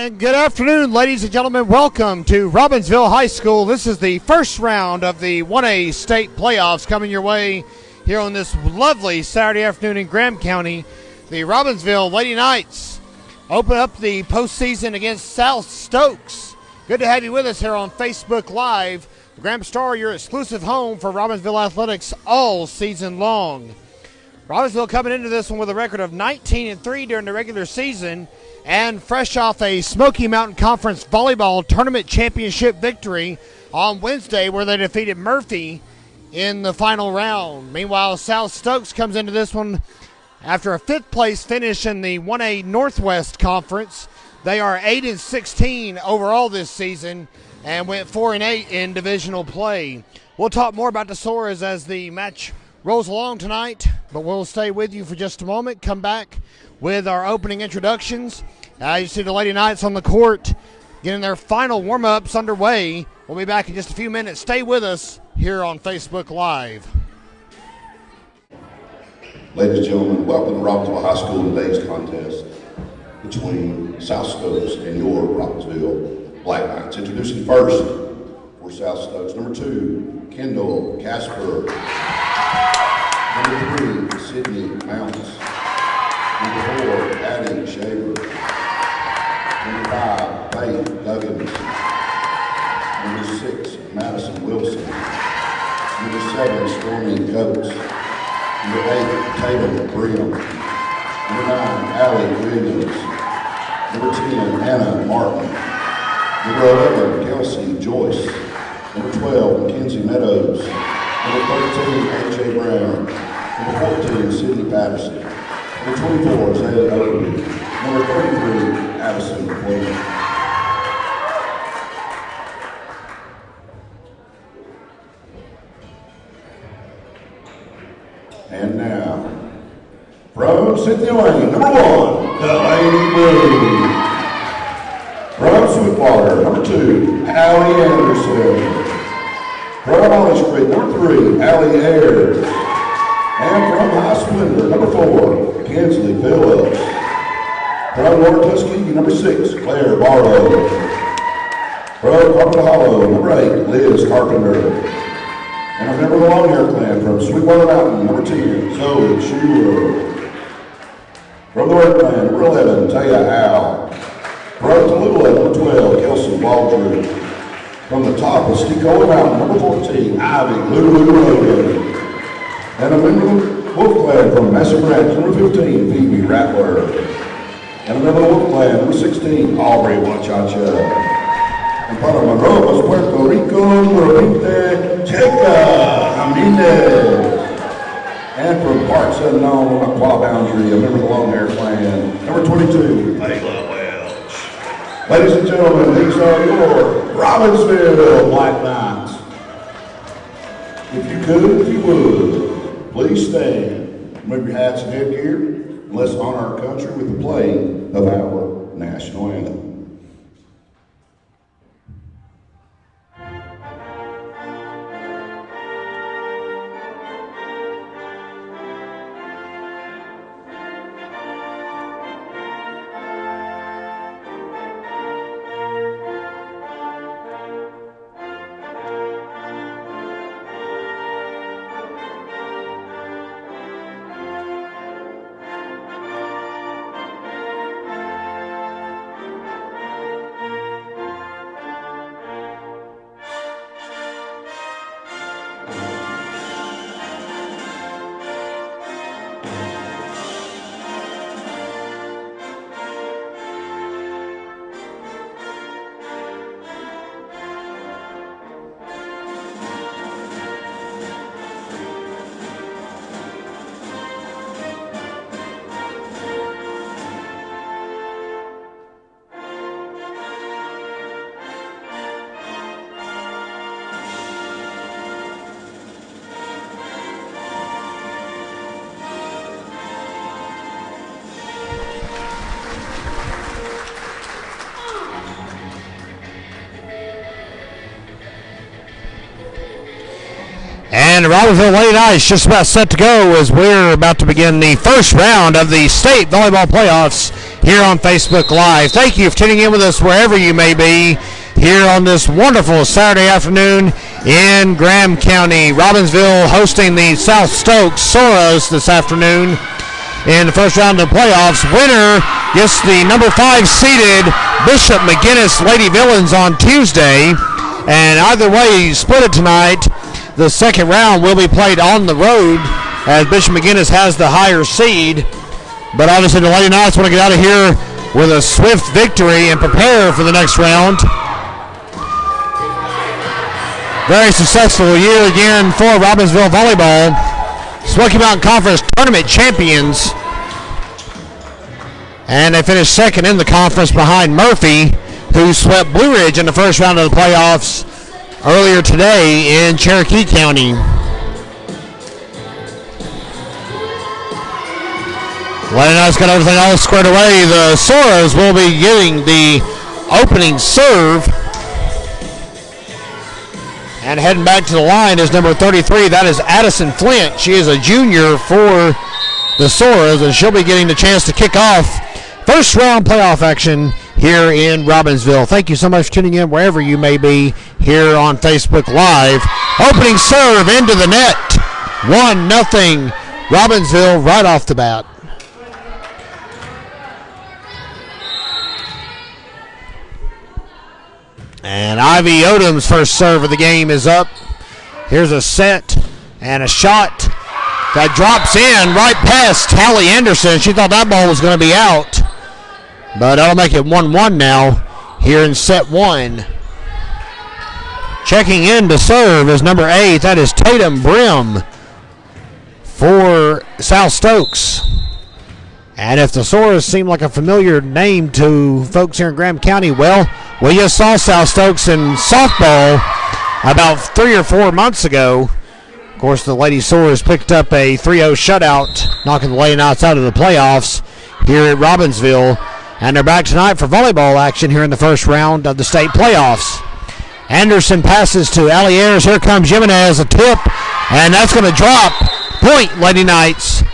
And good afternoon, ladies and gentlemen. Welcome to Robbinsville High School. This is the first round of the 1A state playoffs coming your way here on this lovely Saturday afternoon in Graham County. The Robbinsville Lady Knights open up the postseason against South Stokes. Good to have you with us here on Facebook Live. The Graham Star, your exclusive home for Robbinsville athletics all season long. Robbinsville coming into this one with a record of 19-3 during the regular season, and fresh off a Smoky Mountain Conference Volleyball Tournament Championship victory on Wednesday where they defeated Murphy in the final round. Meanwhile, South Stokes comes into this one after a fifth place finish in the 1A Northwest Conference. They are 8-16 overall this season and went 4-8 in divisional play. We'll talk more about the Sauras as the match rolls along tonight, but we'll stay with you for just a moment. Come back with our opening introductions. You see the Lady Knights on the court getting their final warm-ups underway. We'll be back in just a few minutes. Stay with us here on Facebook Live. Ladies and gentlemen, welcome to Robbinsville High School today's contest between South Stokes and your Robbinsville Black Knights. Introducing first for South Stokes, number 2, Kendall Casper. Number 3, Sydney Mounts. Number 4, Addie Shaver. Number 5, Faith Duggins. Number 6, Madison Wilson. Number 7, Stormy Coates. Number 8, Tatum Brim. Number 9, Allie Williams. Number 10, Anna Martin. Number 11, Kelsey Joyce. Number 12, Mackenzie Meadows. Number 13, A.J. Brown. Number 14, Sydney Patterson. Number 24, Zayla Oakley. Number 33, Addison Williams. And now, from Cynthia Lane, number 1, Delaney Blue. From Sweetwater, number 2, Allie Anderson. From Orange Creek, number 3, Allie Ayers. And from High Splendor, number 4, Kinsley Phillips. From North Tuskegee, number 6, Claire Barlow. From Carpenter Hollow, number 8, Liz Carpenter. And a member of the Long Hair Clan from Sweetwater Mountain, number 10, Zoe Schuler. From the Red Clan, number 11, Taya Howe. From Tallulah, number 12, Kelsey Waldron. From the top of Stecola Mountain, number 14, Ivy Lulu Rogan. And a member of the Wolf Clan from Massa Branch, number 15, Phoebe Rattler. And a member of the Wolf Clan, number 16, Aubrey Wachacha. And part of Monroe was Puerto Rico, Morente Checa Ramirez. And from parts unknown on the Quad Boundary, a member of the Long Hair Clan, number 22, Layla Welch. Ladies and gentlemen, these are your Robbinsville Black Knights. If you could, if you would, please stand. Remove your hats and headgear, and let's honor our country with the playing of our national anthem. And the Robbinsville Lady Knights just about set to go as we're about to begin the first round of the state volleyball playoffs here on Facebook Live. Thank you for tuning in with us wherever you may be here on this wonderful Saturday afternoon in Graham County. Robbinsville hosting the South Stokes Sauras this afternoon in the first round of the playoffs. Winner gets the number 5 seeded Bishop McGinnis Lady Villains on Tuesday. And either way, you split it tonight. The second round will be played on the road as Bishop McGinnis has the higher seed. But obviously the Lady Knights want to get out of here with a swift victory and prepare for the next round. Very successful year again for Robbinsville Volleyball. Smoky Mountain Conference Tournament champions. And they finished second in the conference behind Murphy, who swept Blue Ridge in the first round of the playoffs earlier today in Cherokee County. Lady Knights got everything all squared away. The Sauras will be getting the opening serve. And heading back to the line is number 33. That is Addison Flint. She is a junior for the Sauras, and she'll be getting the chance to kick off first round playoff action here in Robbinsville. Thank you so much for tuning in wherever you may be here on Facebook Live. Opening serve into the net. 1-0 Robbinsville right off the bat. And Ivy Odom's first serve of the game is up. Here's a set and a shot that drops in right past Hallie Anderson. She thought that ball was going to be out. But that'll make it 1-1 now here in set 1. Checking in to serve is number 8. That is Tatum Brim for South Stokes. And if the Sauras seem like a familiar name to folks here in Graham County, well, we just saw South Stokes in softball about 3 or 4 months ago. Of course, the Lady Sauras picked up a 3-0 shutout, knocking the Lady Knights out of the playoffs here at Robbinsville. And they're back tonight for volleyball action here in the first round of the state playoffs. Anderson passes to Allie Ayers. Here comes Jimenez, a tip, and that's going to drop. Point, Lady Knights.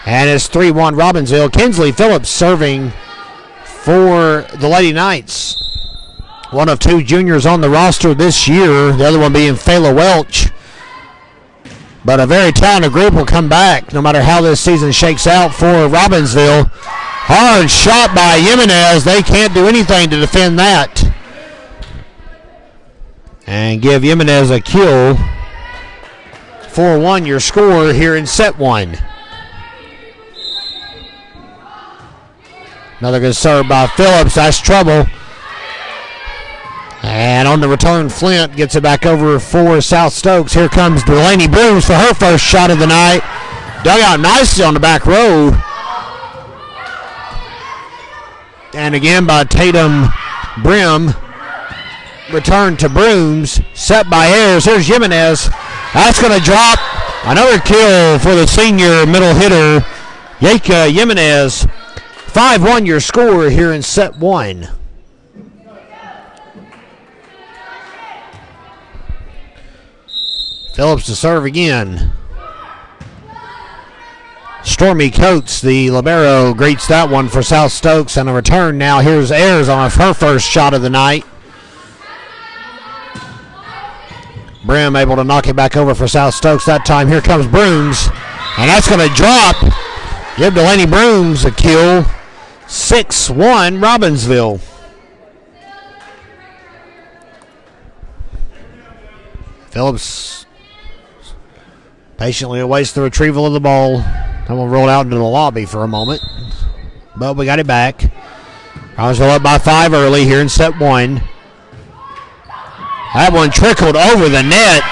And it's 3-1 Robbinsville. Kinsley Phillips serving for the Lady Knights. One of 2 juniors on the roster this year, the other one being Fayla Welch. But a very talented group will come back no matter how this season shakes out for Robbinsville. Hard shot by Jimenez. They can't do anything to defend that. And give Jimenez a kill. 4-1 your score here in set 1. Another good serve by Phillips. That's trouble. And on the return, Flint gets it back over for South Stokes. Here comes Delaney Brooms for her first shot of the night. Dug out nicely on the back row. And again by Tatum Brim. Return to Brooms. Set by Ayers. Here's Jimenez. That's going to drop. Another kill for the senior middle hitter, Yeka Jimenez. 5-1 your score here in set 1. Phillips to serve again. Stormy Coates, the libero, greets that one for South Stokes. And a return now. Here's Ayers on her first shot of the night. Brim able to knock it back over for South Stokes that time. Here comes Brooms. And that's going to drop. Give Delaney Brooms a kill. 6-1 Robbinsville. Phillips patiently awaits the retrieval of the ball. And we'll roll out into the lobby for a moment. But we got it back. Robbinsville up by 5 early here in set 1. That one trickled over the net.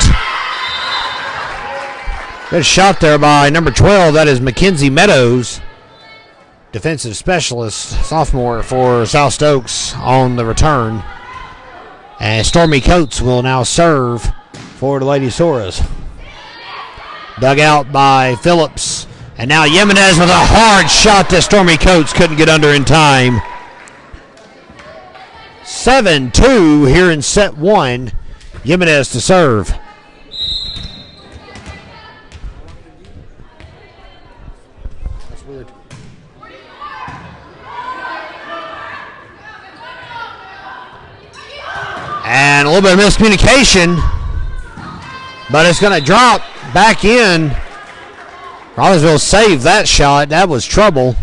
Good shot there by number 12. That is Mackenzie Meadows. Defensive specialist, sophomore for South Stokes on the return. And Stormy Coates will now serve for the Lady Sauras. Dug out by Phillips. And now Jimenez with a hard shot that Stormy Coates couldn't get under in time. 7-2 here in set 1. Jimenez to serve. That's weird. And a little bit of miscommunication, but it's going to drop back in. Robbinsville saved that shot. That was trouble.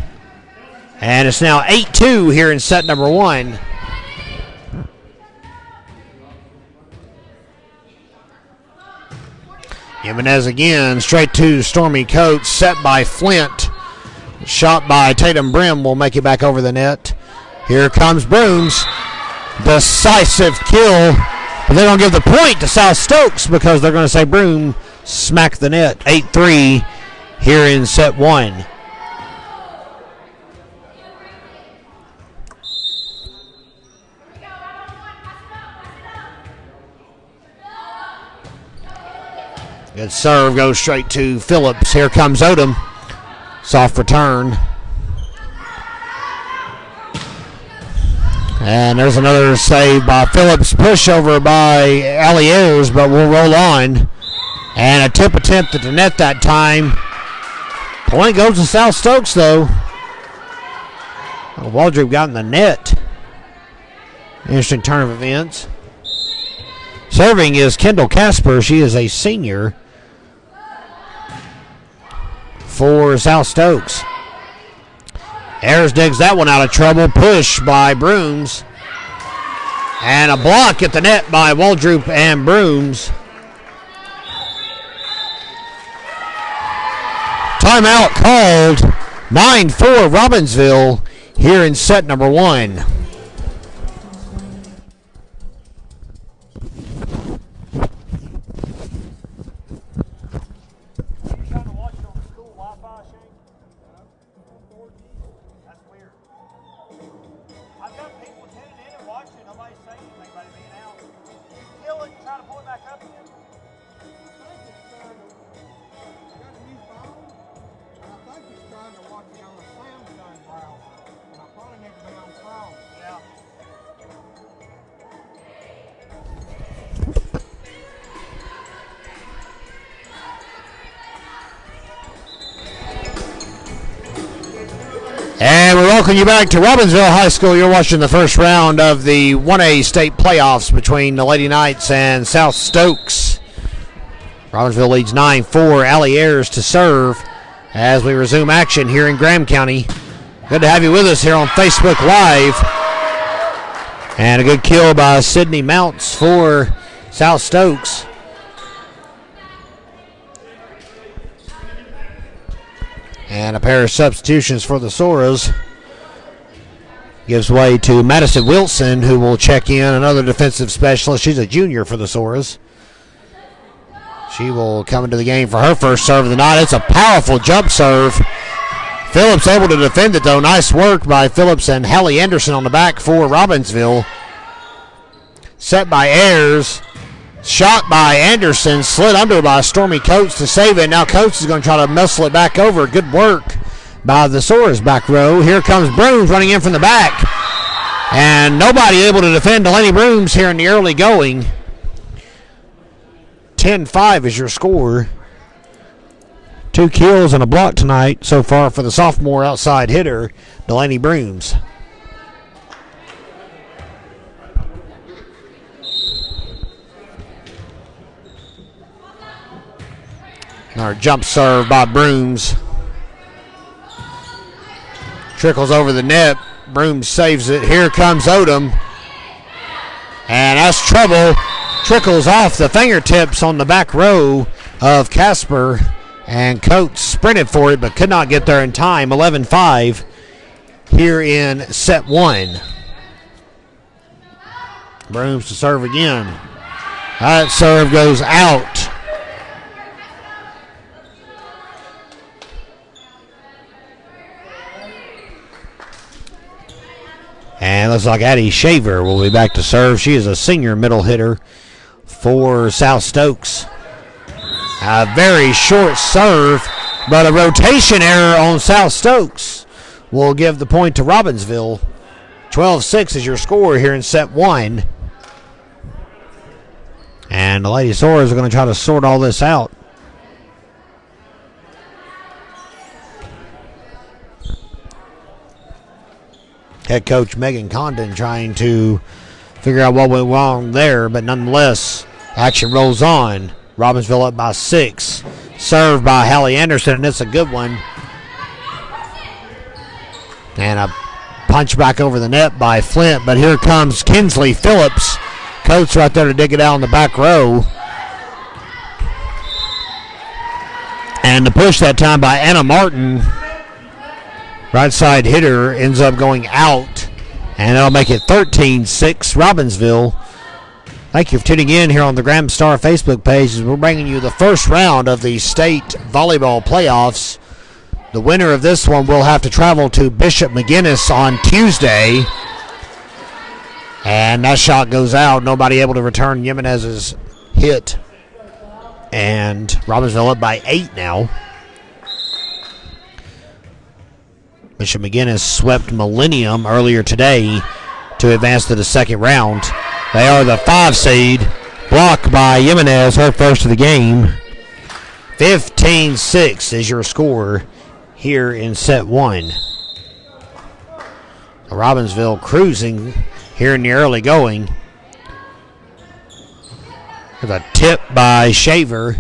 And it's now 8-2 here in set number 1. Jimenez again, straight to Stormy Coates, set by Flint. Shot by Tatum Brim will make it back over the net. Here comes Brooms. Decisive kill. But they're going to give the point to South Stokes because they're going to say Broom smacked the net. 8-3 here in set 1. Good serve goes straight to Phillips. Here comes Odom. Soft return. And there's another save by Phillips. Pushover by Alliers, but we'll roll on. And a tip attempt at the net that time. Point goes to South Stokes, though. Waldrop got in the net. Interesting turn of events. Serving is Kendall Casper. She is a senior for South Stokes. Ayers digs that one out of trouble. Push by Brooms. And a block at the net by Waldrop and Brooms. Timeout called. 9-4 Robbinsville here in set number 1. And we welcome you back to Robbinsville High School. You're watching the first round of the 1A state playoffs between the Lady Knights and South Stokes. Robbinsville leads 9-4. Allie Ayers to serve as we resume action here in Graham County. Good to have you with us here on Facebook Live. And a good kill by Sydney Mounts for South Stokes. And a pair of substitutions for the Sauras. Gives way to Madison Wilson, who will check in, another defensive specialist. She's a junior for the Sauras. She will come into the game for her first serve of the night. It's a powerful jump serve. Phillips able to defend it, though. Nice work by Phillips and Hallie Anderson on the back for Robbinsville. Set by Ayers. Shot by Anderson, slid under by Stormy Coates to save it. Now Coates is going to try to muscle it back over. Good work by the Sauras back row. Here comes Brooms running in from the back. And nobody able to defend Delaney Brooms here in the early going. 10-5 is your score. 2 kills and a block tonight so far for the sophomore outside hitter, Delaney Brooms. Our jump serve by Brooms. Trickles over the net. Brooms saves it. Here comes Odom. And that's trouble. Trickles off the fingertips on the back row of Casper. And Coates sprinted for it but could not get there in time. 11-5 here in set 1. Brooms to serve again. That serve goes out. And looks like Addie Shaver will be back to serve. She is a senior middle hitter for South Stokes. A very short serve, but a rotation error on South Stokes will give the point to Robbinsville. 12-6 is your score here in set 1. And the Lady Sauras are going to try to sort all this out. Head coach Megan Condon trying to figure out what went wrong there, but nonetheless, action rolls on. Robbinsville up by 6. Served by Hallie Anderson, and it's a good one. And a punch back over the net by Flint, but here comes Kinsley Phillips. Coates right there to dig it out in the back row. And the push that time by Anna Martin. Right side hitter ends up going out. And that'll make it 13-6 Robbinsville. Thank you for tuning in here on the Graham Star Facebook page as we're bringing you the first round of the state volleyball playoffs. The winner of this one will have to travel to Bishop McGuinness on Tuesday. And that shot goes out. Nobody able to return Jimenez's hit. And Robbinsville up by 8 now. Bishop McGuinness swept Millennium earlier today to advance to the second round. They are the 5 seed. Blocked by Jimenez, her first of the game. 15-6 is your score here in set 1. Robbinsville cruising here in the early going. There's a tip by Shaver.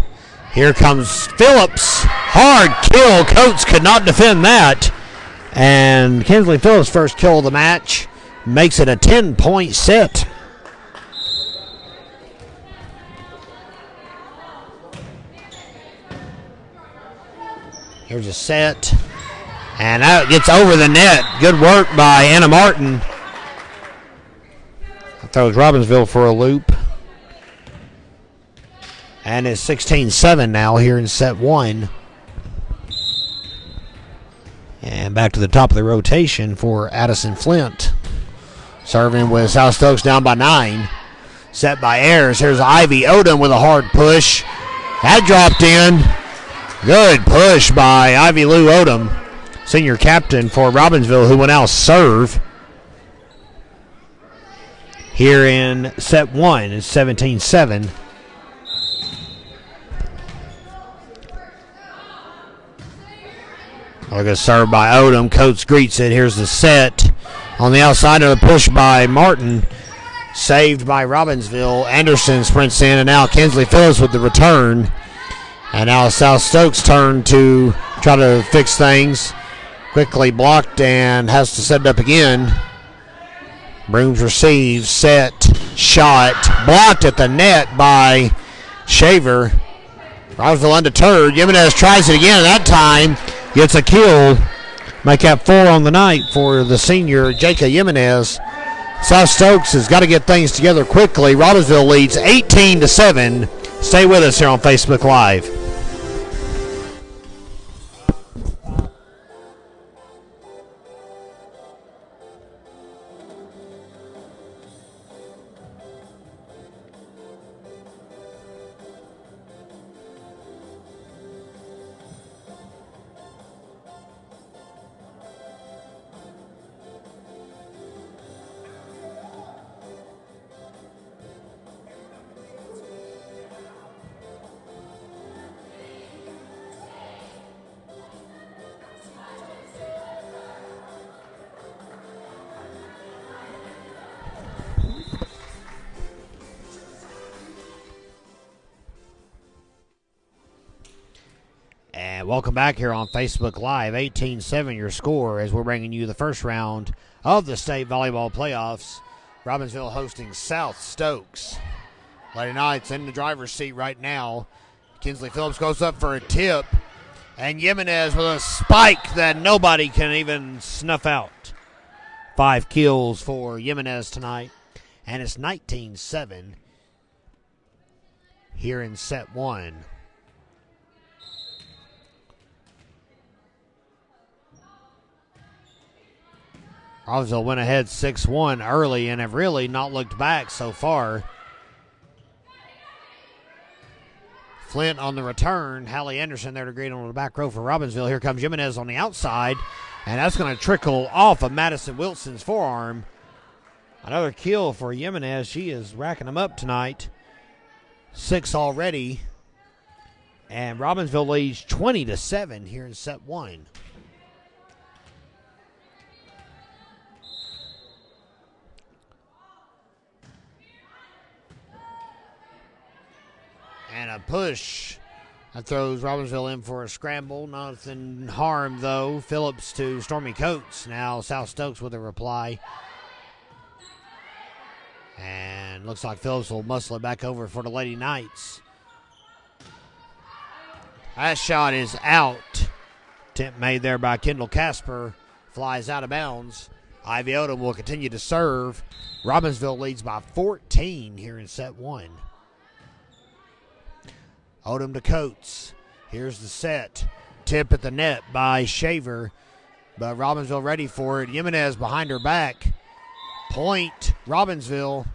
Here comes Phillips. Hard kill. Coates could not defend that. And Kinsley Phillips' first kill of the match makes it a 10-point set. Here's a set. And that gets over the net. Good work by Anna Martin. That throws Robbinsville for a loop. And it's 16-7 now here in set 1. And back to the top of the rotation for Addison Flint. Serving with South Stokes down by 9. Set by Ayers. Here's Ivy Odom with a hard push. That dropped in. Good push by Ivy Lou Odom, senior captain for Robbinsville, who will now serve. Here in set 1, it's 17-7. Look at serve by Odom. Coates greets it. Here's the set. On the outside of the push by Martin. Saved by Robbinsville. Anderson sprints in, and now Kinsley Phillips with the return. And now South Stokes' turn to try to fix things. Quickly blocked and has to set it up again. Brooms receives, set, shot. Blocked at the net by Shaver. Robbinsville undeterred. Jimenez tries it again, and that time gets a kill. Make that 4 on the night for the senior, Jacob Jimenez. South Stokes has got to get things together quickly. Robbinsville leads 18-7. Stay with us here on Facebook Live. And welcome back here on Facebook Live. 18-7 your score as we're bringing you the first round of the state volleyball playoffs. Robbinsville hosting South Stokes. Lady Knights in the driver's seat right now. Kinsley Phillips goes up for a tip. And Jimenez with a spike that nobody can even snuff out. 5 kills for Jimenez tonight. And it's 19-7 here in set 1. Robbinsville went ahead 6-1 early and have really not looked back so far. Flint on the return. Hallie Anderson there to greet on the back row for Robbinsville. Here comes Jimenez on the outside, and that's going to trickle off of Madison Wilson's forearm. Another kill for Jimenez. She is racking them up tonight. 6 already. And Robbinsville leads 20-7 here in set 1. And a push. That throws Robbinsville in for a scramble. Nothing harmed, though. Phillips to Stormy Coates. Now South Stokes with a reply. And looks like Phillips will muscle it back over for the Lady Knights. That shot is out. Attempt made there by Kendall Casper. Flies out of bounds. Ivy Odom will continue to serve. Robbinsville leads by 14 here in set one. Odom to Coates. Here's the set. Tip at the net by Shaver. But Robbinsville ready for it. Jimenez behind her back. Point Robbinsville.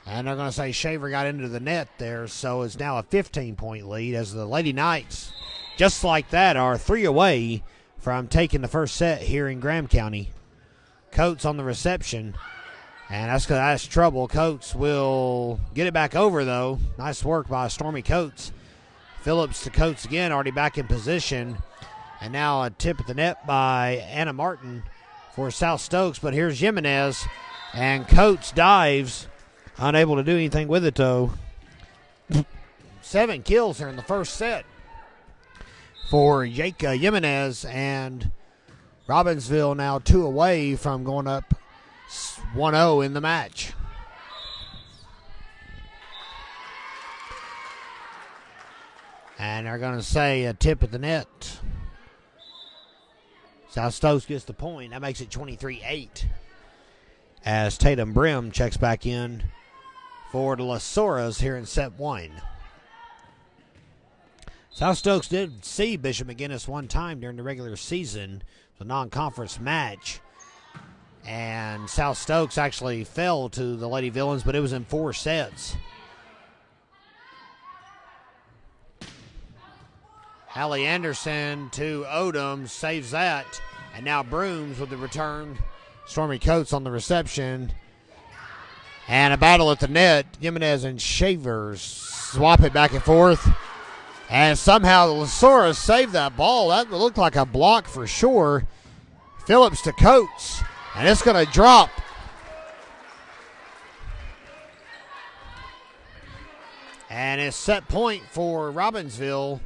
And they're going to say Shaver got into the net there. So it's now a 15-point lead as the Lady Knights, just like that, are 3 away from taking the first set here in Graham County. Coates on the reception. And that's trouble. Coates will get it back over, though. Nice work by Stormy Coates. Phillips to Coates again, already back in position. And now a tip at the net by Anna Martin for South Stokes. But here's Jimenez. And Coates dives. Unable to do anything with it, though. 7 kills here in the first set for Yaka Jimenez. And Robbinsville now 2 away from going up 1-0 in the match. And they're going to say a tip at the net. South Stokes gets the point. That makes it 23-8. As Tatum Brim checks back in for the Sauras here in set one. South Stokes did see Bishop McGinnis one time during the regular season. It was a non-conference match. And South Stokes actually fell to the Lady Villains, but it was in 4 sets. Hallie Anderson to Odom, saves that. And now Brooms with the return. Stormy Coates on the reception. And a battle at the net. Jimenez and Shavers swap it back and forth. And somehow the Sauras saved that ball. That looked like a block for sure. Phillips to Coates. And it's going to drop. And it's set point for Robbinsville.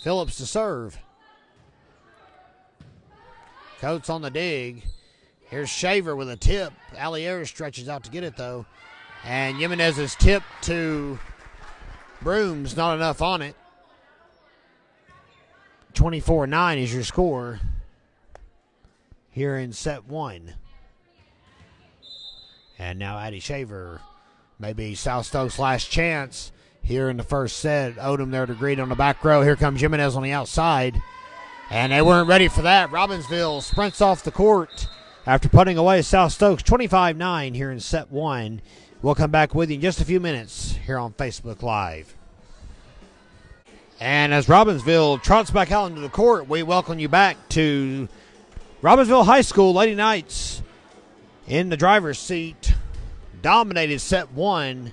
Phillips to serve. Coates on the dig. Here's Shaver with a tip. Allier stretches out to get it, though. And Jimenez's tip to Brooms, not enough on it. 24-9 is your score here in set one. And now Addie Shaver, maybe South Stokes' last chance here in the first set. Odom there to greet on the back row. Here comes Jimenez on the outside. And they weren't ready for that. Robbinsville sprints off the court after putting away South Stokes. 25-9 here in set one. We'll come back with you in just a few minutes here on Facebook Live. And as Robbinsville trots back out into the court, we welcome you back to Robbinsville High School. Lady Knights in the driver's seat dominated set one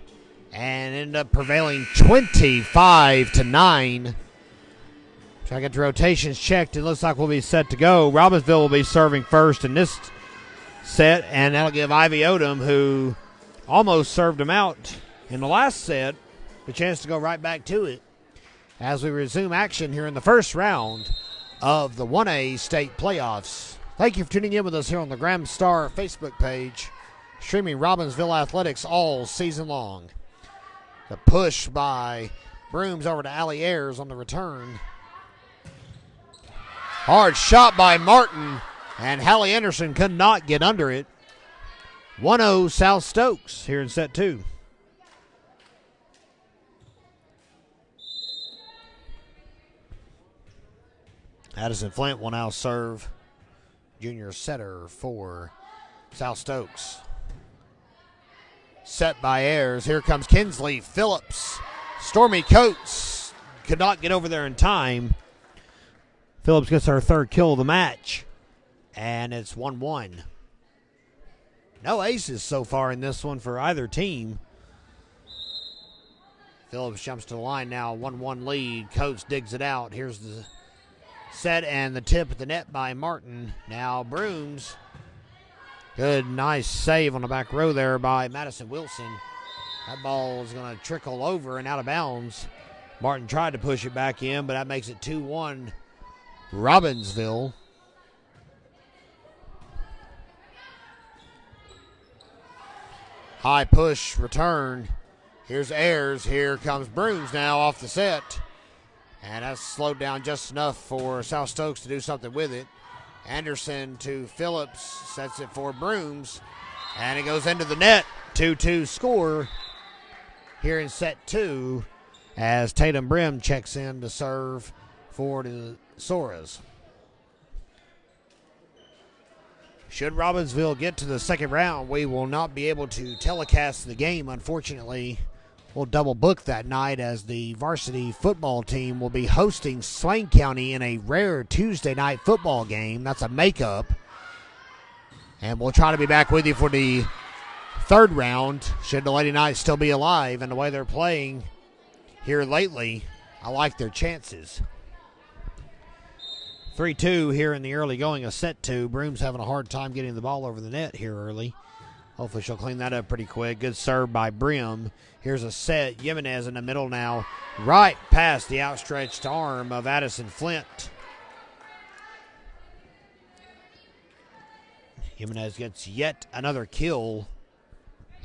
and ended up prevailing 25-9. Try to get the rotations checked. It looks like we'll be set to go. Robbinsville will be serving first in this set, and that'll give Ivy Odom, who almost served him out in the last set, the chance to go right back to it as we resume action here in the first round of the 1A state playoffs. Thank you for tuning in with us here on the Graham Star Facebook page, streaming Robbinsville athletics all season long. The push by Brooms over to Allie Ayers on the return. Hard shot by Martin, and Hallie Anderson could not get under it. 1-0 South Stokes here in set two. Addison Flint will now serve, junior setter for South Stokes. Set by Ayers. Here comes Kinsley Phillips. Stormy Coates could not get over there in time. Phillips gets her third kill of the match, and it's 1-1. No aces so far in this one for either team. Phillips jumps to the line now, 1-1 lead. Coates digs it out. Here's the set and the tip at the net by Martin. Now Brooms. Good, nice save on the back row there by Madison Wilson. That ball is going to trickle over and out of bounds. Martin tried to push it back in, but that makes it 2-1 Robbinsville. High push return. Here's Ayers. Here comes Brooms now off the set. And that's slowed down just enough for South Stokes to do something with it. Anderson to Phillips. Sets it for Brooms. And it goes into the net. 2-2 score here in set 2 as Tatum Brim checks in to serve for the Sauras. Should Robbinsville get to the second round, we will not be able to telecast the game, unfortunately. We'll double book that night as the varsity football team will be hosting Swain County in a rare Tuesday night football game. That's a makeup. And we'll try to be back with you for the third round, should the Lady Knights still be alive. And the way they're playing here lately, I like their chances. 3-2 here in the early going of set 2. Broom's having a hard time getting the ball over the net here early. Hopefully she'll clean that up pretty quick. Good serve by Brim. Here's a set. Jimenez in the middle now. Right past the outstretched arm of Addison Flint. Jimenez gets yet another kill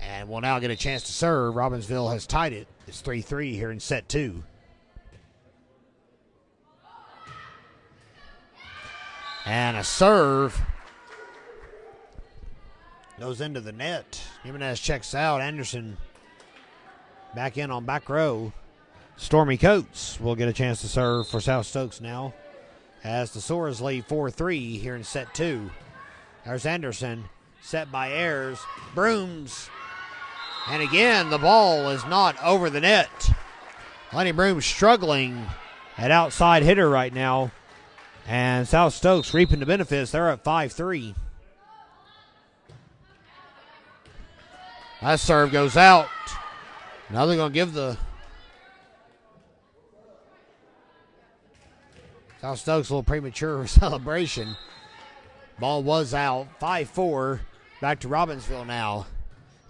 and will now get a chance to serve. Robbinsville has tied it. It's 3-3 here in set 2. And a serve goes into the net. Jimenez checks out. Anderson back in on back row. Stormy Coates will get a chance to serve for South Stokes now as the Sauras lead 4-3 here in set 2. There's Anderson, set by Ayers. Brooms. And again, the ball is not over the net. Lenny Brooms struggling at outside hitter right now. And South Stokes reaping the benefits. They're at 5-3. That serve goes out. Now they're going to give the South Stokes a little premature celebration. Ball was out. 5-4. Back to Robbinsville now.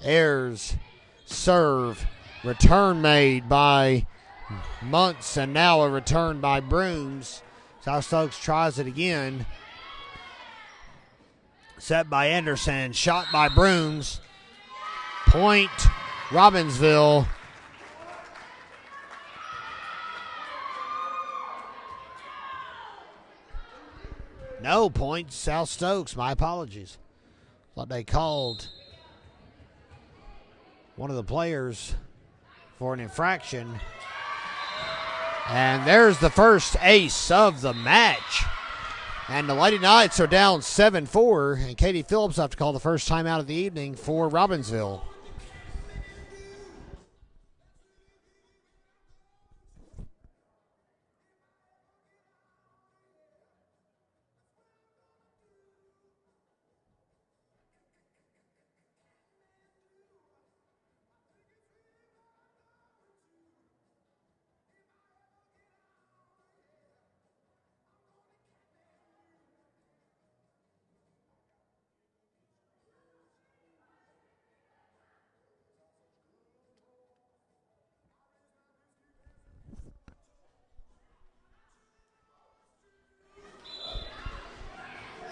Ayers, serve. Return made by Muntz, and now a return by Brooms. South Stokes tries it again. Set by Anderson. Shot by Brooms. Point Robbinsville. No points, South Stokes. My apologies. Thought they called one of the players for an infraction. And there's the first ace of the match. And the Lady Knights are down 7-4. And Katie Phillips will have to call the first time out of the evening for Robbinsville.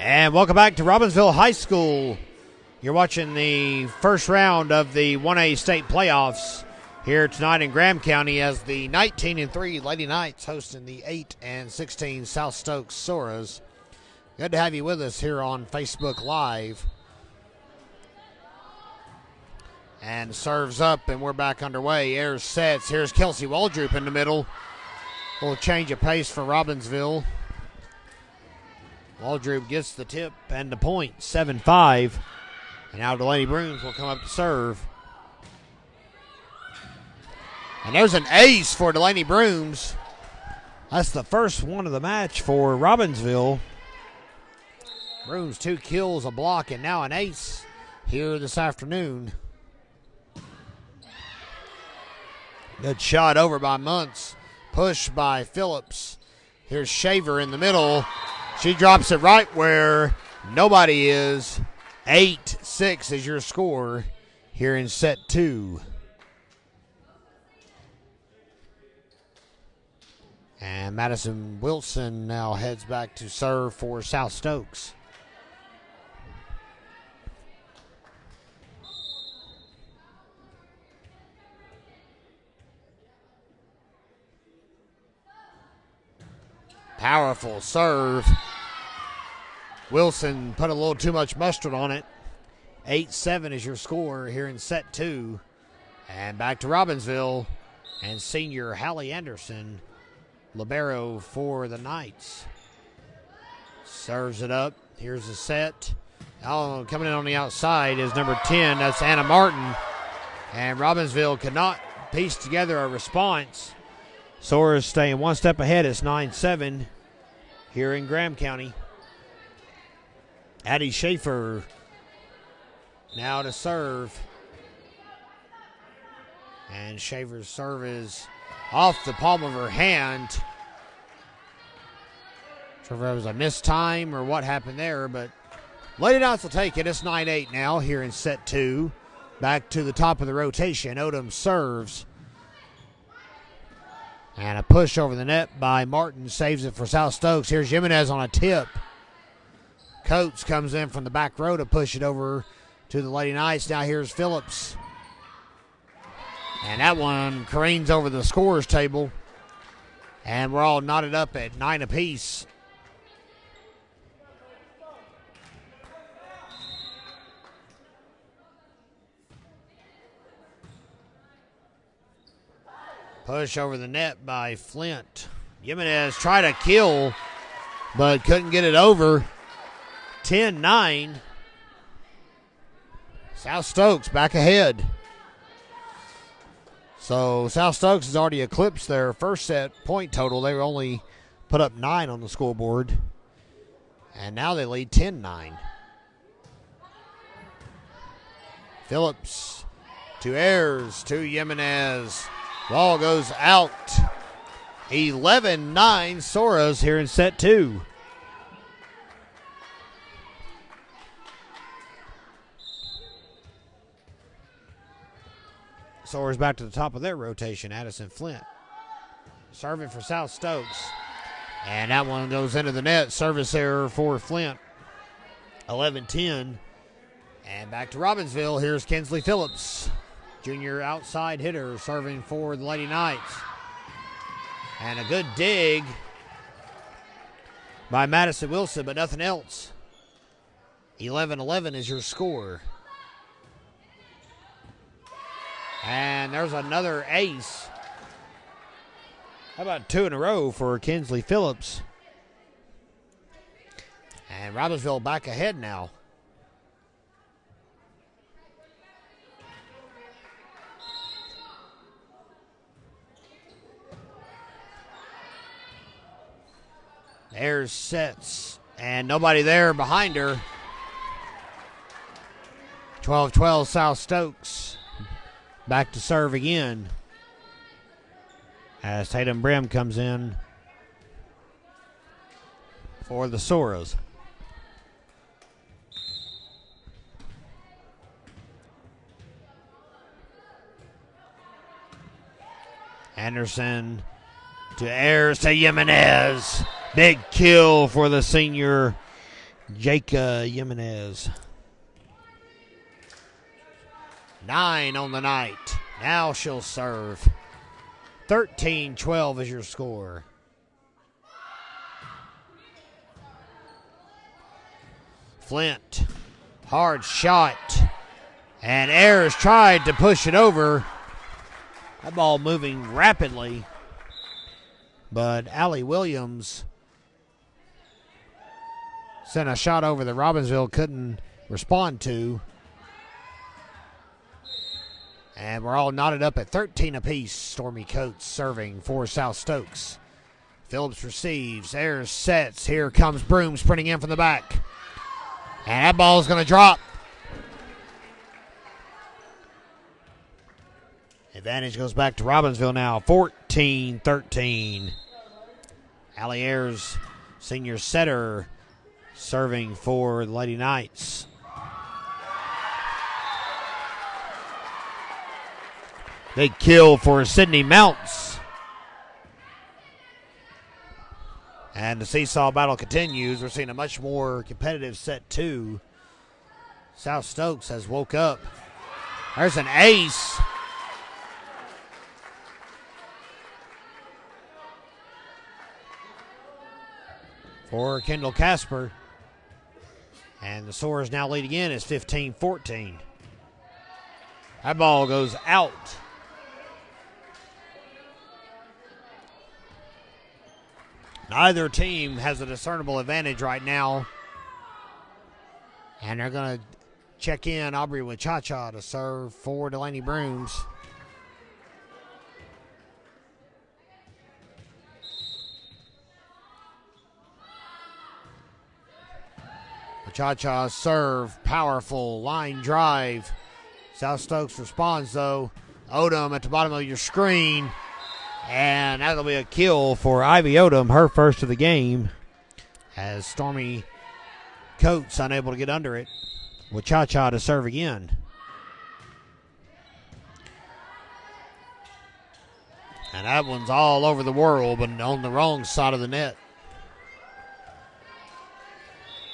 And welcome back to Robbinsville High School. You're watching the first round of the 1A state playoffs here tonight in Graham County as the 19-3 Lady Knights hosting the 8-16 South Stokes Sauras. Good to have you with us here on Facebook Live. And serves up, and we're back underway. Ayers sets. Here's Kelsey Waldrop in the middle. A little change of pace for Robbinsville. Waldrop gets the tip and the point, 7-5. And now Delaney Brooms will come up to serve. And there's an ace for Delaney Brooms. That's the first one of the match for Robbinsville. Brooms 2 kills, a block, and now an ace here this afternoon. Good shot over by Muntz. Push by Phillips. Here's Shaver in the middle. She drops it right where nobody is. 8-6 is your score here in set 2. And Madison Wilson now heads back to serve for South Stokes. Powerful serve. Wilson put a little too much mustard on it. 8-7 is your score here in set 2. And back to Robbinsville and senior Hallie Anderson, libero for the Knights. Serves it up. Here's the set. Oh, coming in on the outside is number 10. That's Anna Martin. And Robbinsville could not piece together a response. Sauras staying one step ahead. It's 9-7 here in Graham County. Addie Schaefer now to serve. And Schaefer's serve is off the palm of her hand. Not sure if it was a missed time or what happened there, but Lady Knights will take it. It's 9-8 now here in set 2. Back to the top of the rotation. Odom serves. And a push over the net by Martin saves it for South Stokes. Here's Jimenez on a tip. Coates comes in from the back row to push it over to the Lady Knights. Now here's Phillips. And that one careens over the scorer's table. And we're all knotted up at 9 apiece. Push over the net by Flint. Jimenez tried to kill, but couldn't get it over. 10-9. South Stokes back ahead. So South Stokes has already eclipsed their first set point total. They only put up 9 on the scoreboard. And now they lead 10-9. Phillips to Ayers to Jimenez. Ball goes out. 11-9 Sauras here in set 2. Sauras back to the top of their rotation. Addison Flint serving for South Stokes. And that one goes into the net. Service error for Flint. 11-10. And back to Robbinsville. Here's Kinsley Phillips. Junior outside hitter serving for the Lady Knights. And a good dig by Madison Wilson, but nothing else. 11-11 is your score. And there's another ace. How about 2 in a row for Kinsley Phillips? And Robbinsville back ahead now. Ayers sets, and nobody there behind her. 12-12 South Stokes. Back to serve again. As Tatum Brim comes in for the Sauras. Anderson to Ayers to Jimenez. Big kill for the senior Jacob Jimenez. 9 on the night. Now she'll serve. 13-12 is your score. Flint, hard shot. And Ayers tried to push it over. That ball moving rapidly. But Allie Williams sent a shot over that Robbinsville couldn't respond to. And we're all knotted up at 13 apiece. Stormy Coates serving for South Stokes. Phillips receives. Ayers sets. Here comes Broom sprinting in from the back. And that ball's going to drop. Advantage goes back to Robbinsville now. 14-13. Allie Ayers, senior setter, serving for the Lady Knights. Big kill for Sydney Mounts. And the seesaw battle continues. We're seeing a much more competitive set two. South Stokes has woke up. There's an ace. For Kendall Casper. And the Sauras now lead again. It's 15-14. That ball goes out. Neither team has a discernible advantage right now. And they're going to check in Aubrey with Cha-Cha to serve for Delaney Brooms. Cha-Cha serve, powerful line drive. South Stokes responds though. Odom at the bottom of your screen. And that'll be a kill for Ivy Odom, her first of the game. As Stormy Coates unable to get under it. With Cha-Cha to serve again. And that one's all over the world, but on the wrong side of the net.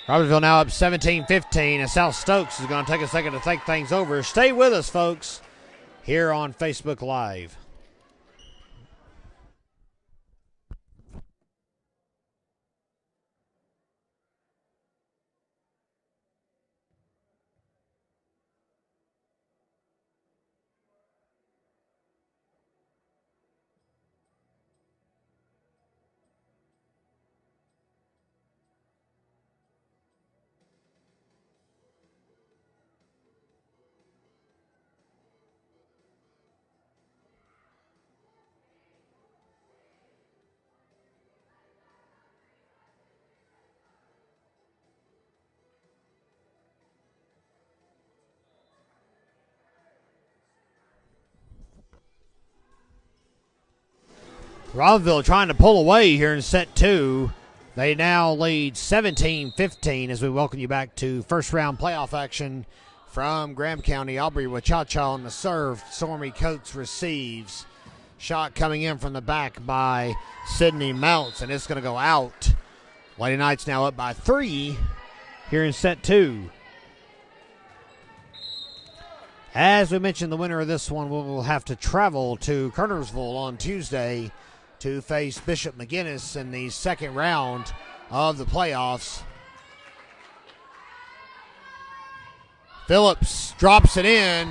Robbinsville now up 17-15, and South Stokes is going to take a second to think things over. Stay with us, folks, here on Facebook Live. Robbinsville trying to pull away here in set two. They now lead 17-15 as we welcome you back to first round playoff action from Graham County. Aubrey with Cha-Cha on the serve. Stormy Coates receives. Shot coming in from the back by Sydney Mounts, and it's going to go out. Lady Knights now up by 3 here in set two. As we mentioned, the winner of this one will have to travel to Kernersville on Tuesday to face Bishop McGuinness in the second round of the playoffs. Phillips drops it in.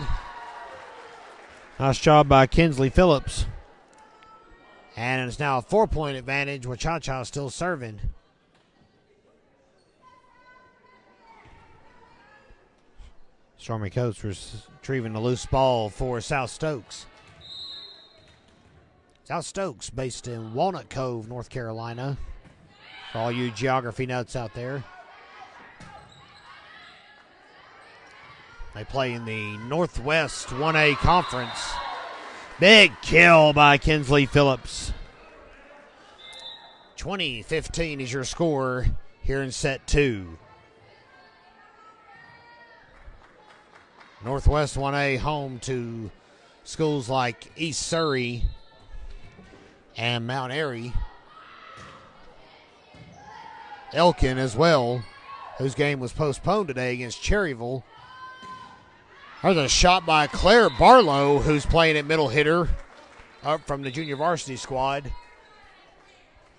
Nice job by Kinsley Phillips. And it's now a 4-point advantage with Cha-Cha still serving. Stormy Coates retrieving the loose ball for South Stokes. South Stokes based in Walnut Cove, North Carolina. For all you geography nuts out there. They play in the Northwest 1A Conference. Big kill by Kinsley Phillips. 20-15 is your score here in set two. Northwest 1A home to schools like East Surrey and Mount Airy. Elkin as well, whose game was postponed today against Cherryville. There's a shot by Claire Barlow, who's playing at middle hitter, up from the junior varsity squad.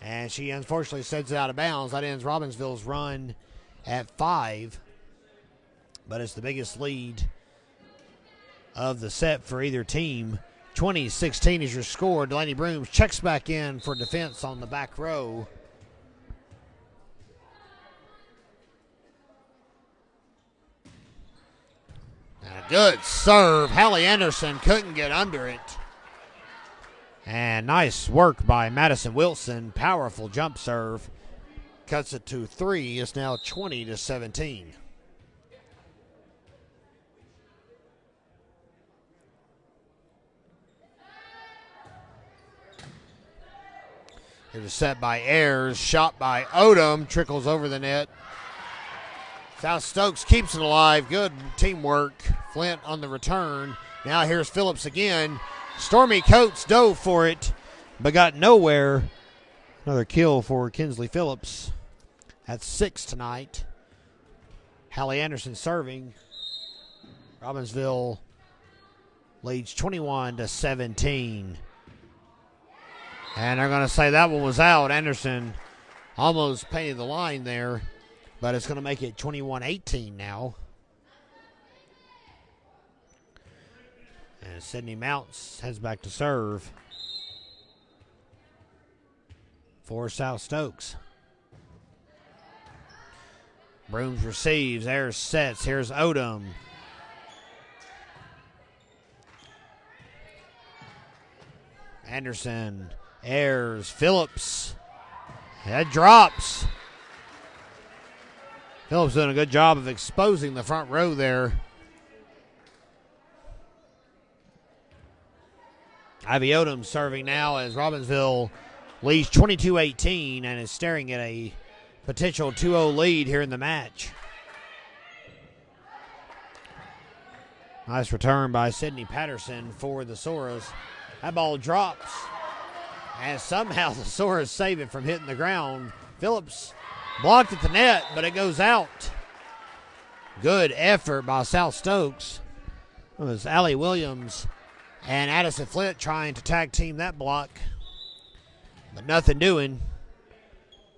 And she unfortunately sends it out of bounds. That ends Robbinsville's run at 5. But it's the biggest lead of the set for either team. 20-16 is your score. Delaney Brooms checks back in for defense on the back row. And a good serve. Hallie Anderson couldn't get under it. And nice work by Madison Wilson. Powerful jump serve. Cuts it to 3. It's now 20-17. Here's a set by Ayers, shot by Odom, trickles over the net. South Stokes keeps it alive. Good teamwork. Flint on the return. Now here's Phillips again. Stormy Coates dove for it, but got nowhere. Another kill for Kinsley Phillips. That's 6 tonight. Hallie Anderson serving. Robbinsville leads 21-17. And they're going to say that one was out. Anderson almost painted the line there, but it's going to make it 21-18 now. And Sydney Mounts heads back to serve for South Stokes. Brooms receives. Ayers sets. Here's Odom. Anderson. Ayers. Phillips. That drops. Phillips doing a good job of exposing the front row there. Ivy Odom serving now as Robbinsville leads 22-18 and is staring at a potential 2-0 lead here in the match. Nice return by Sydney Patterson for the Sauras. That ball drops, and somehow the Sauras save it from hitting the ground. Phillips blocked at the net, but it goes out. Good effort by South Stokes. It was Allie Williams and Addison Flint trying to tag team that block, but nothing doing.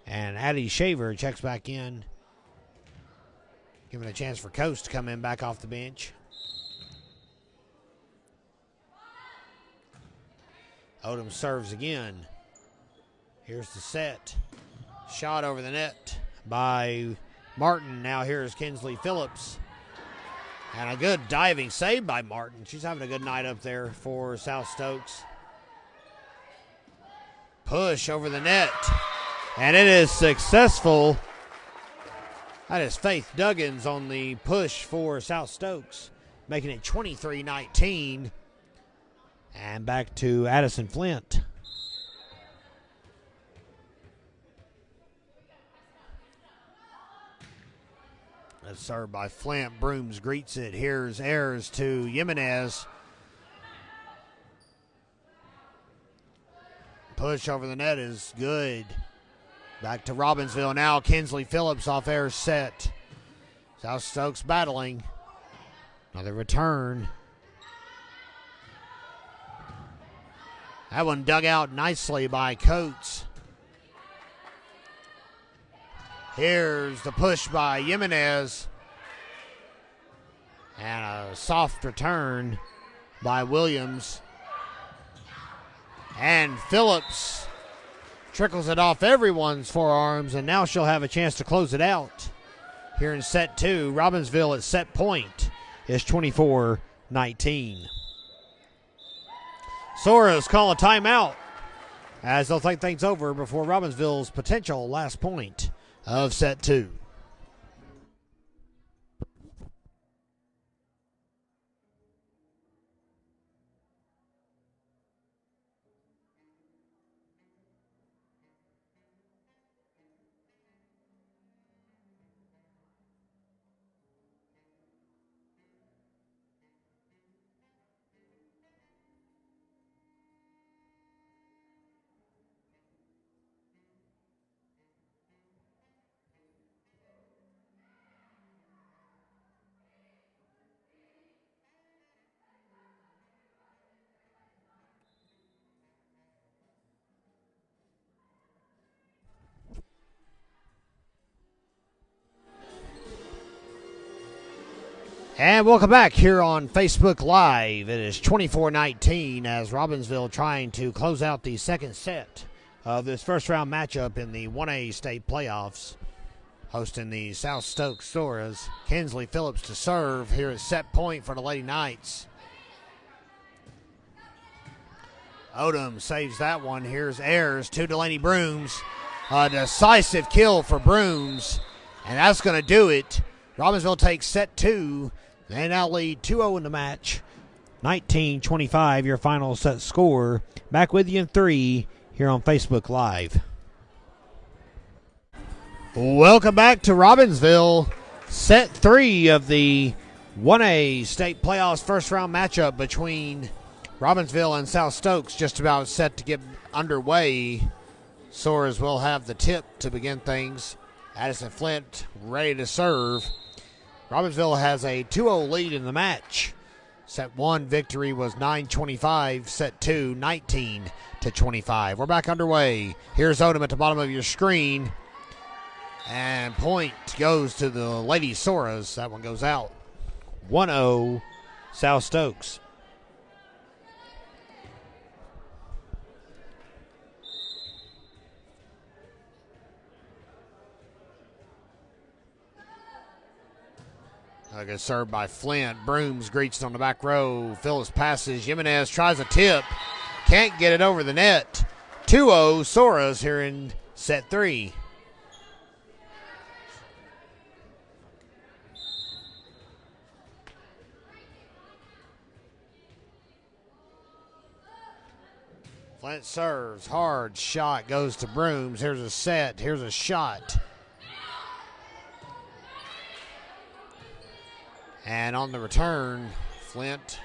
And Addie Shaver checks back in, giving a chance for Coast to come in back off the bench. Odom serves again. Here's the set. Shot over the net by Martin. Now here's Kinsley Phillips. And a good diving save by Martin. She's having a good night up there for South Stokes. Push over the net. And it is successful. That is Faith Duggins on the push for South Stokes, making it 23-19. And back to Addison Flint. That's served by Flint. Brooms greets it. Here's Ayers to Jimenez. Push over the net is good. Back to Robbinsville now. Kinsley Phillips off Ayers set. South Stokes battling. Another return. That one dug out nicely by Coates. Here's the push by Jimenez. And a soft return by Williams. And Phillips trickles it off everyone's forearms, and now she'll have a chance to close it out here in set 2. Robbinsville at set point is 24-19. Sauras call a timeout as they'll think things over before Robbinsville's potential last point of set 2. And welcome back here on Facebook Live. It is 24-19 as Robbinsville trying to close out the second set of this first round matchup in the 1A state playoffs. Hosting the South Stokes Sauras. Kinsley Phillips to serve here at set point for the Lady Knights. Odom saves that one. Here's Ayers to Delaney Brooms. A decisive kill for Brooms. And that's going to do it. Robbinsville takes set 2. They now lead 2-0 in the match. 19-25, your final set score. Back with you in 3 here on Facebook Live. Welcome back to Robbinsville. Set 3 of the 1A state playoffs first round matchup between Robbinsville and South Stokes just about set to get underway. Sauras will have the tip to begin things. Addison Flint ready to serve. Robbinsville has a 2-0 lead in the match. Set 1 victory was 9-25. Set 2, 19-25. We're back underway. Here's Odom at the bottom of your screen. And point goes to the Lady Sauras. That one goes out. 1-0 South Stokes. Good serve by Flint. Brooms greets it on the back row. Phillips passes. Jimenez tries a tip. Can't get it over the net. 2-0 Sauras here in set 3. Flint serves. Hard shot goes to Brooms. Here's a set. Here's a shot. And on the return, Flint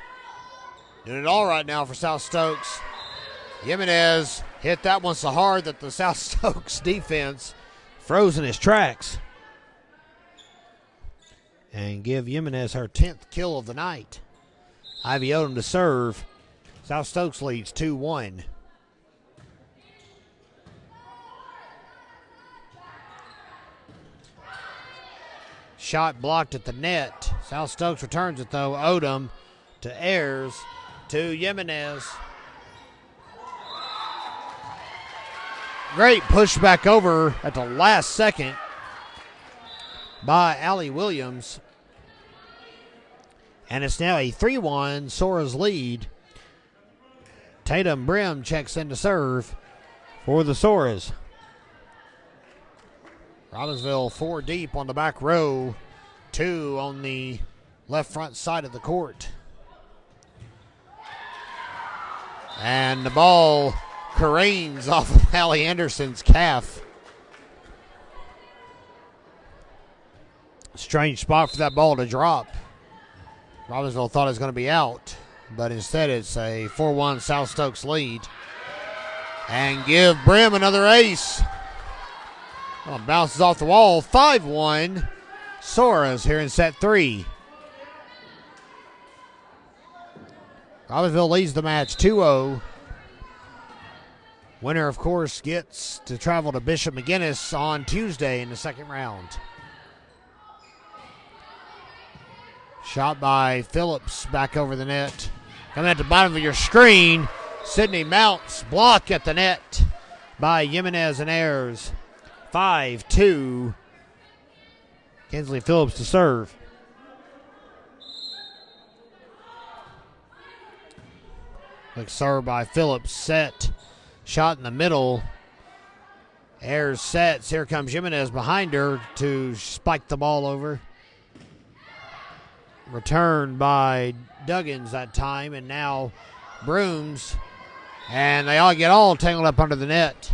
doing it all right now for South Stokes. Jimenez hit that one so hard that the South Stokes defense froze in his tracks. And give Jimenez her 10th kill of the night. Ivy Odom to serve. South Stokes leads 2-1. Shot blocked at the net. South Stokes returns it though. Odom to Ayers to Jimenez. Great push back over at the last second by Allie Williams. And it's now a 3-1 Sauras lead. Tatum Brim checks in to serve for the Sauras. Robbinsville 4 deep on the back row, 2 on the left front side of the court. And the ball careens off of Allie Anderson's calf. Strange spot for that ball to drop. Robbinsville thought it was going to be out, but instead it's a 4-1 South Stokes lead. And give Brim another ace. Well, bounces off the wall. 5-1 Sauras here in set 3. Robbinsville leads the match 2-0. Winner, of course, gets to travel to Bishop McGuinness on Tuesday in the second round. Shot by Phillips back over the net. Coming at the bottom of your screen, Sydney Mounts block at the net by Jimenez and Ayers. 5-2. Kinsley Phillips to serve. Quick serve by Phillips. Set. Shot in the middle. Ayers sets. Here comes Jimenez behind her to spike the ball over. Returned by Duggins that time. And now Brooms. And they all get all tangled up under the net.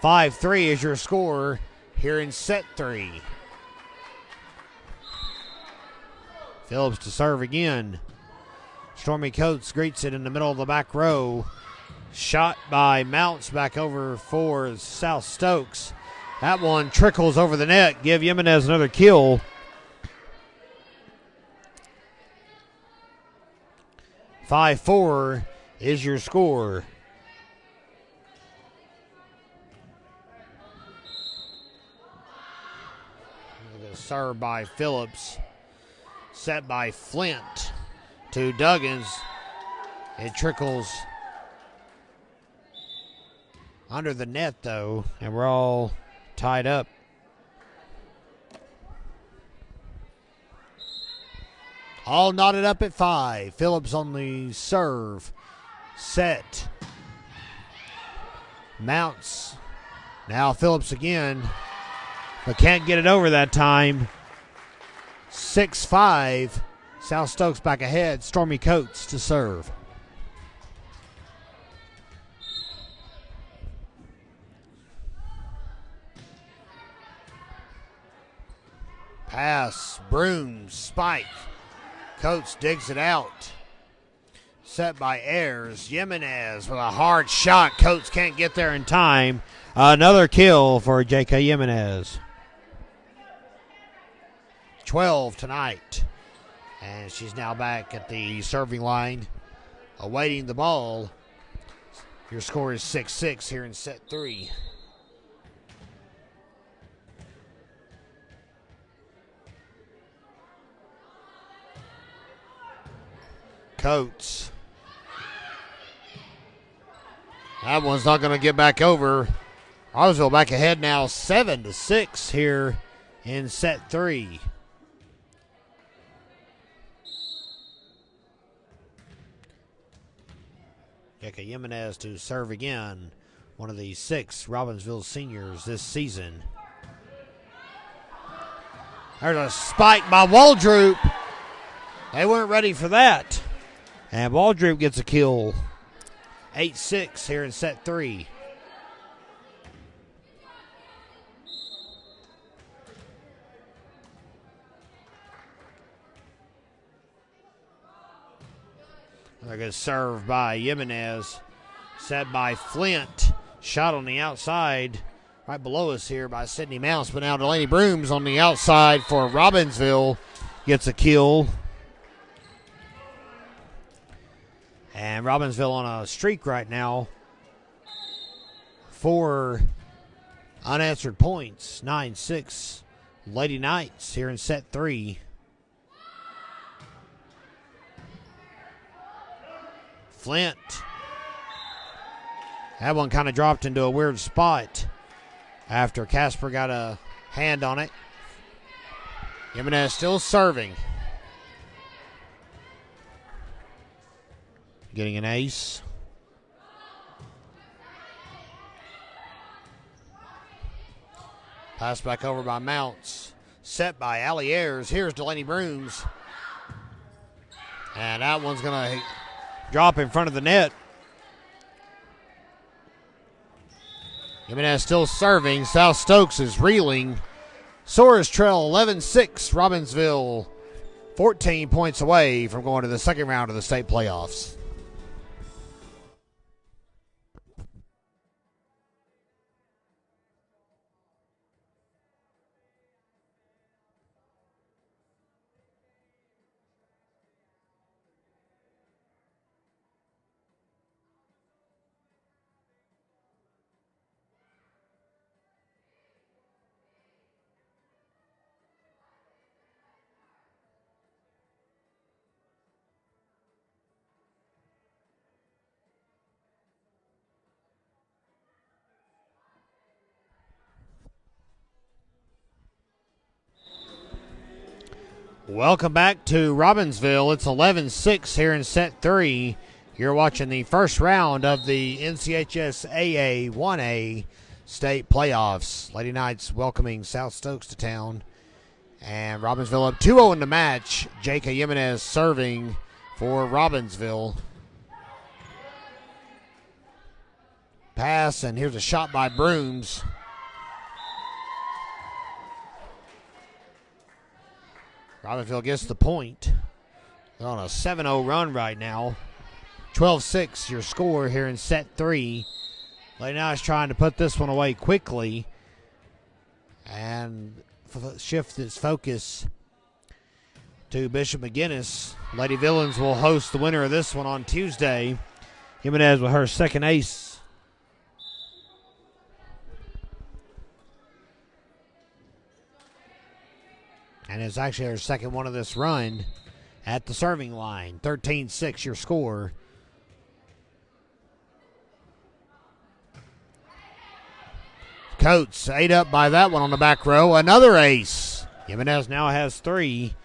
5-3 is your score here in set 3. Phillips to serve again. Stormy Coates greets it in the middle of the back row. Shot by Mounts back over for South Stokes. That one trickles over the net. Give Jimenez another kill. 5-4 is your score. Served by Phillips. Set by Flint to Duggins. It trickles under the net, though, and we're all tied up. All knotted up at 5. Phillips on the serve. Set. Mounts. Now Phillips again, but can't get it over that time. 6-5. South Stokes back ahead. Stormy Coates to serve. Pass. Brooms. Spike. Coates digs it out. Set by Ayers. Jimenez with a hard shot. Coates can't get there in time. Another kill for J.K. Jimenez. 12 tonight. And she's now back at the serving line, awaiting the ball. Your score is 6-6 here in set 3. Coates. That one's not going to get back over. Robbinsville back ahead now 7-6 here in set 3. J.K. Jimenez to serve again. One of the 6 Robbinsville seniors this season. There's a spike by Waldrop. They weren't ready for that. And Waldrop gets a kill. 8-6 here in set 3. They're going to serve by Jimenez. Set by Flint. Shot on the outside. Right below us here by Sydney Mouse. But now Delaney Brooms on the outside for Robbinsville. Gets a kill. And Robbinsville on a streak right now. 4 unanswered points. 9-6. Lady Knights here in set 3. Flint. That one kind of dropped into a weird spot after Casper got a hand on it. Jimenez still serving. Getting an ace. Pass back over by Mounts. Set by Allie Ayers. Here's Delaney Brooms. And that one's going to drop in front of the net. Jimenez still serving. South Stokes is reeling. Sauras trail 11-6. Robbinsville 14 points away from going to the second round of the state playoffs. Welcome back to Robbinsville. It's 11-6 here in set 3. You're watching the first round of the NCHS AA 1A state playoffs. Lady Knights welcoming South Stokes to town. And Robbinsville up 2-0 in the match. J.K. Jimenez serving for Robbinsville. Pass, and here's a shot by Brooms. Robbinsville gets the point. They're on a 7-0 run right now. 12-6 your score here in set 3. Lady Knights trying to put this one away quickly and shift its focus to Bishop McGinnis. Lady Villains will host the winner of this one on Tuesday. Jimenez with her second ace. And it's actually her second one of this run at the serving line. 13-6 your score. Coates ate up by that one on the back row. Another ace. Jimenez now has 3.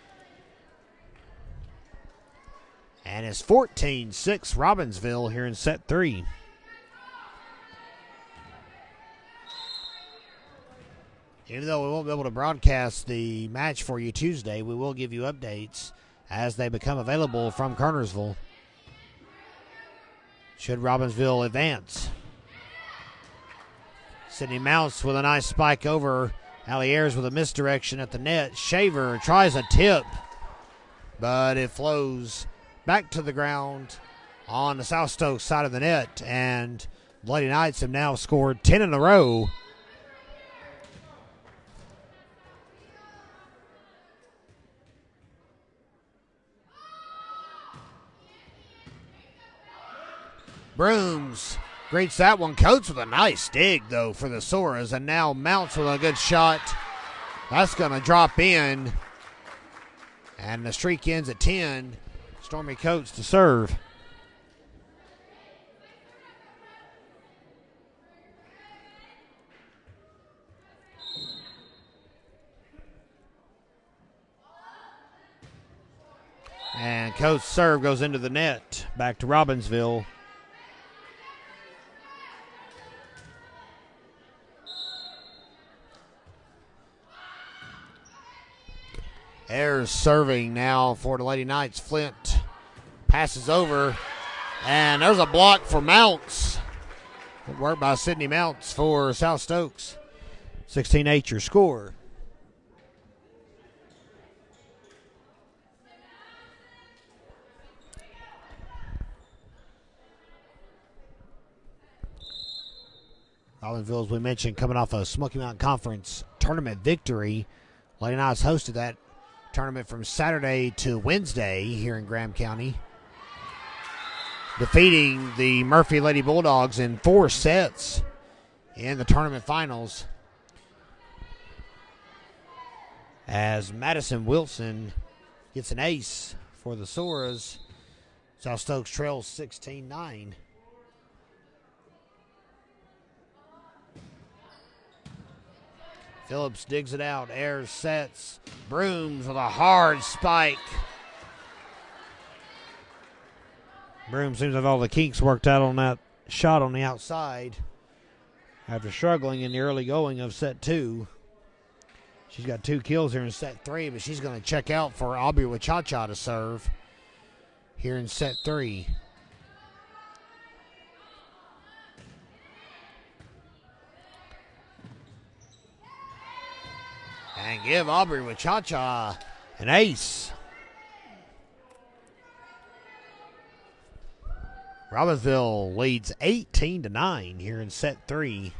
And it's 14-6 Robbinsville here in set 3. Even though we won't be able to broadcast the match for you Tuesday, we will give you updates as they become available from Kernersville. Should Robbinsville advance. Sydney Mounts with a nice spike over. Allie Ayers with a misdirection at the net. Shaver tries a tip, but it flows back to the ground on the South Stokes side of the net, and Lady Knights have now scored 10 in a row. Brooms greets that one. Coates with a nice dig, though, for the Sauras, and now Mounts with a good shot. That's going to drop in, and the streak ends at 10. Stormy Coates to serve. And Coates' serve goes into the net. Back to Robbinsville. Ayers serving now for the Lady Knights. Flint passes over, and there's a block for Mounts. Good work by Sydney Mounts for South Stokes. 16-8 your score. Robbinsville, as we mentioned, coming off a Smoky Mountain Conference tournament victory. Lady Knights hosted that tournament from Saturday to Wednesday here in Graham County, defeating the Murphy Lady Bulldogs in 4 sets in the tournament finals, as Madison Wilson gets an ace for the Sauras. South Stokes trails 16-9. Phillips digs it out. Ayers sets. Brooms with a hard spike. Brooms seems to have all the kinks worked out on that shot on the outside after struggling in the early going of set 2. She's got 2 kills here in set 3, but she's going to check out for Aubrey Wachacha to serve here in set 3. And give Aubrey Wachacha an ace. Robbinsville leads 18-9 here in set 3.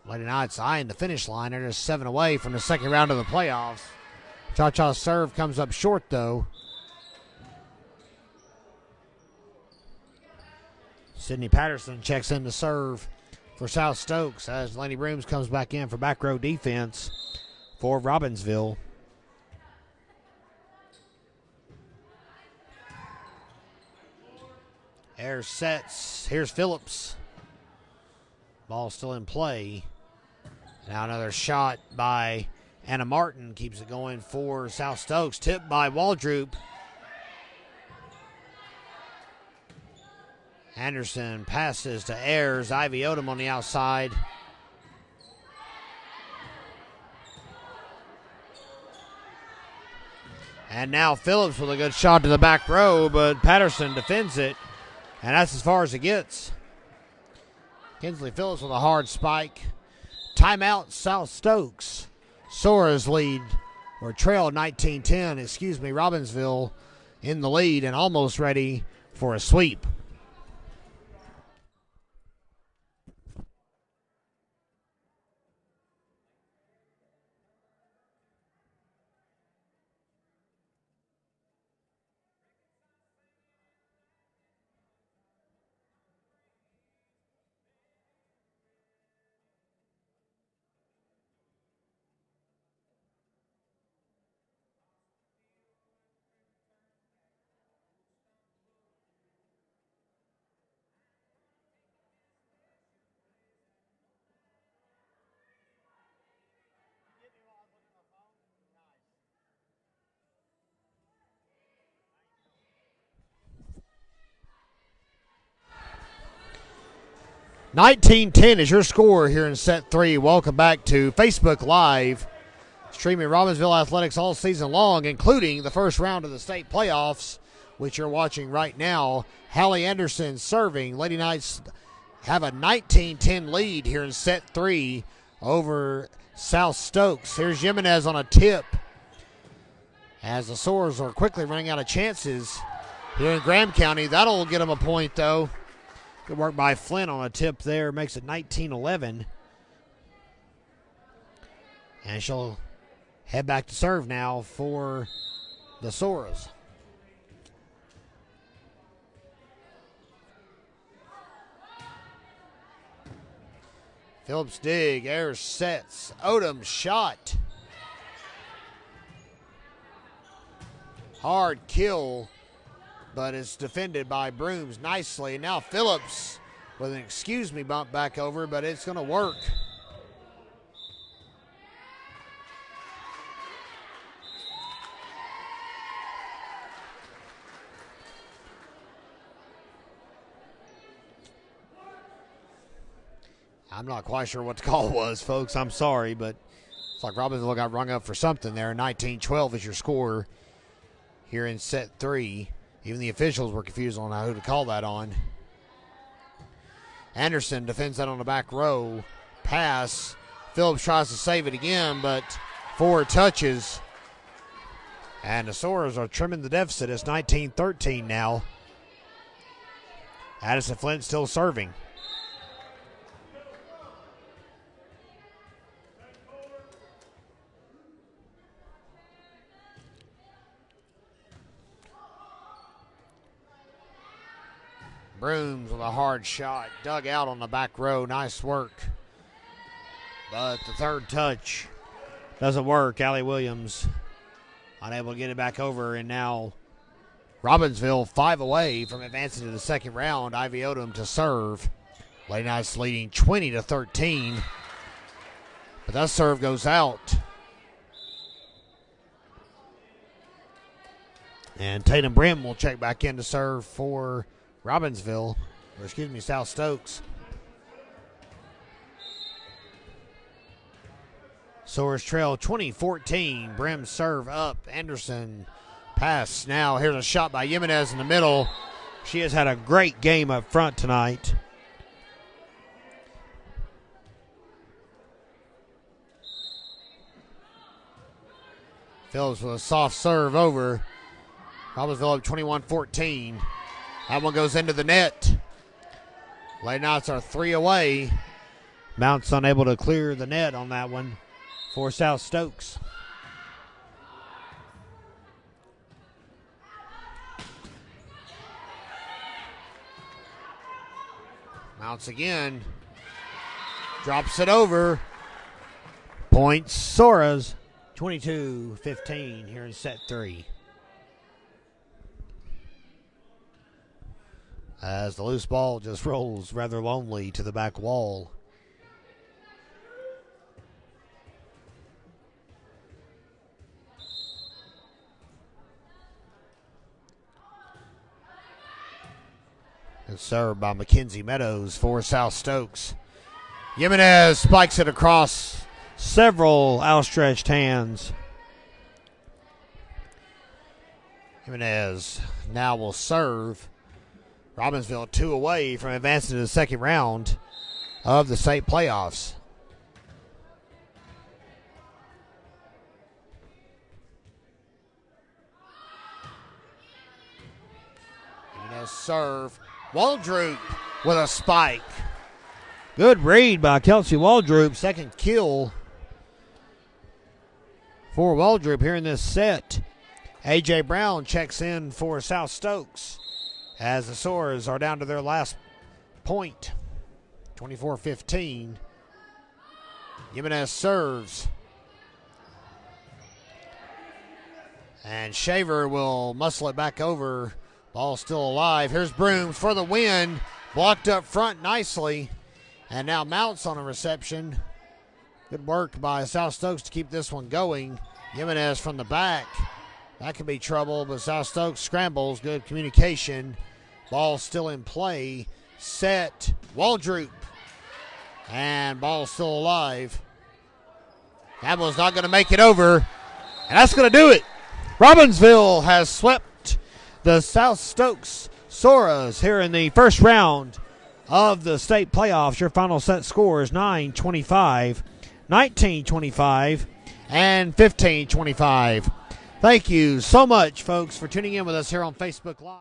Lady Knights eyeing the finish line. They're just 7 away from the second round of the playoffs. Cha-Cha's serve comes up short, though. Sydney Patterson checks in to serve for South Stokes as Laney Brooms comes back in for back row defense for Robbinsville. Ayers sets. Here's Phillips. Ball still in play. Now another shot by Anna Martin keeps it going for South Stokes. Tipped by Waldroop. Anderson passes to Ayers. Ivy Odom on the outside. And now Phillips with a good shot to the back row, but Patterson defends it. And that's as far as it gets. Kinsley Phillips with a hard spike. Timeout, South Stokes. Sauras lead, or trail 19-10, Robbinsville in the lead and almost ready for a sweep. $19-10 is your score here in set 3. Welcome back to Facebook Live, streaming Robbinsville Athletics all season long, including the first round of the state playoffs, which you're watching right now. Hallie Anderson serving. Lady Knights have a 19-10 lead here in set 3 over South Stokes. Here's Jimenez on a tip. as the Sauras are quickly running out of chances here in Graham County. That'll get them a point, though. Good work by Flynn on a tip there. Makes it 19-11. And she'll head back to serve now for the Sauras. Phillips dig, air sets. Odom shot. Hard kill, but it's defended by Brooms nicely. Now Phillips with an excuse me bump back over, but it's going to work. I'm not quite sure what the call was, folks. I'm sorry, but it's like Robbinsville got rung up for something there. 19-12 is your score here in set 3. Even the officials were confused on who to call that on. Anderson defends that on the back row. Pass. Phillips tries to save it again, but 4 touches. And the Sauras are trimming the deficit. It's 19-13 now. Addison Flint still serving. Brooms with a hard shot, dug out on the back row. Nice work. But the third touch doesn't work. Allie Williams unable to get it back over, and now Robbinsville 5 away from advancing to the second round. Ivy Odom to serve. Lady Knights leading 20-13. But that serve goes out. And Tatum Brim will check back in to serve for Robbinsville, or excuse me, South Stokes. Sauras trail 20-14. Brim serve up. Anderson pass now. Here's a shot by Jimenez in the middle. She has had a great game up front tonight. Phillips with a soft serve over. Robbinsville up 21-14. That one goes into the net. Lady Knights are 3 away. Mount's unable to clear the net on that one for South Stokes. Mounts again. Drops it over. Points Sauras. 22-15 here in set 3. As the loose ball just rolls rather lonely to the back wall. And served by Mackenzie Meadows for South Stokes. Jimenez spikes it across several outstretched hands. Jimenez now will serve. Robbinsville 2 away from advancing to the second round of the state playoffs. Jimenez serve. Waldroop with a spike. Good read by Kelsey Waldroop. Second kill for Waldroop here in this set. A.J. Brown checks in for South Stokes as the Sauras are down to their last point. 24-15. Jimenez serves. And Shaver will muscle it back over. Ball still alive. Here's Brooms for the win. Blocked up front nicely. And now Mounts on a reception. Good work by South Stokes to keep this one going. Jimenez from the back. That could be trouble, but South Stokes scrambles. Good communication. Ball still in play. Set. Waldroop. And ball still alive. That one's not going to make it over. And that's going to do it. Robbinsville has swept the South Stokes Sauras here in the first round of the state playoffs. Your final set scores 9-25, 19-25, and 15-25. Thank you so much, folks, for tuning in with us here on Facebook Live.